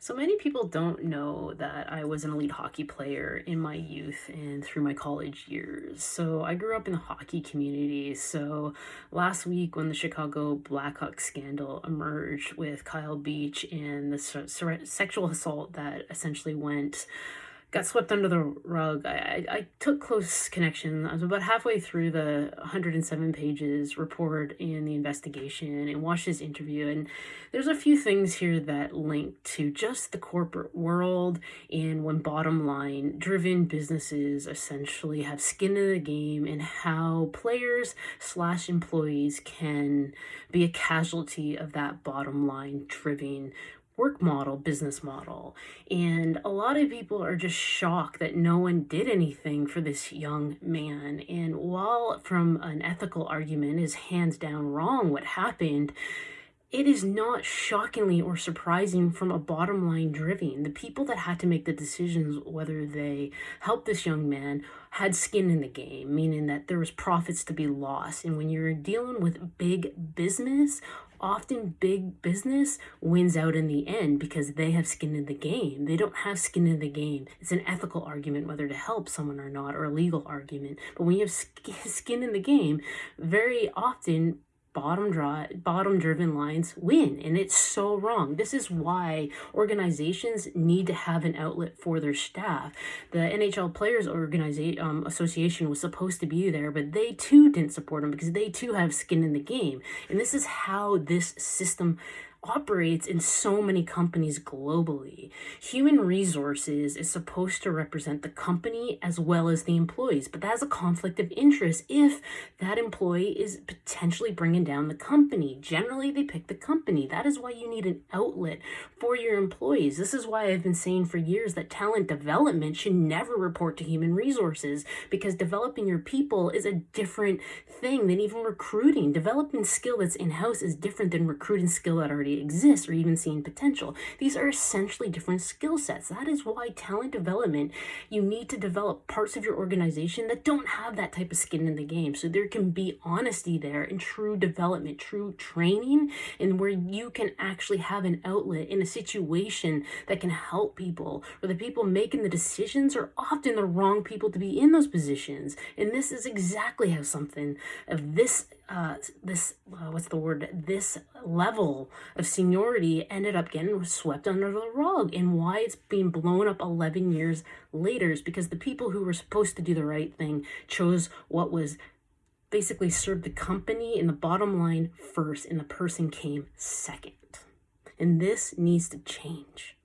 So many people don't know that I was an elite hockey player in my youth and through my college years. So I grew up in the hockey community. So last week, when the Chicago Blackhawks scandal emerged with Kyle Beach and the sexual assault that essentially got swept under the rug. I took close connection. I was about halfway through the 107 pages report in the investigation and watched his interview. And there's a few things here that link to just the corporate world and when bottom line driven businesses essentially have skin in the game and how players slash employees can be a casualty of that bottom line driven work model, business model. And a lot of people are just shocked that no one did anything for this young man. And while from an ethical argument is hands down wrong what happened, it is not shockingly or surprising from a bottom line driven. The people that had to make the decisions whether they helped this young man had skin in the game, meaning that there was profits to be lost. And when you're dealing with big business, often big business wins out in the end because they have skin in the game. They don't have skin in the game. It's an ethical argument whether to help someone or not, or a legal argument. But when you have skin in the game, very often bottom driven lines win, and it's so wrong. This is why organizations need to have an outlet for their staff. The NHL players association was supposed to be there, but they too didn't support them because they too have skin in the game. And this is how this system operates in so many companies globally. Human resources is supposed to represent the company as well as the employees, but that has a conflict of interest if that employee is potentially bringing down the company. Generally, they pick the company. That is why you need an outlet for your employees. This is why I've been saying for years that talent development should never report to human resources, because developing your people is a different thing than even recruiting. Developing skill that's in-house is different than recruiting skill that already exists or even seeing potential. These are essentially different skill sets. That is why talent development, you need to develop parts of your organization that don't have that type of skin in the game. So there can be honesty there and true development, true training, and where you can actually have an outlet in a situation that can help people, where the people making the decisions are often the wrong people to be in those positions. And this is exactly how something of this this level of seniority ended up getting swept under the rug, and why it's being blown up 11 years later is because the people who were supposed to do the right thing chose what was basically served the company and the bottom line first, and the person came second. And this needs to change.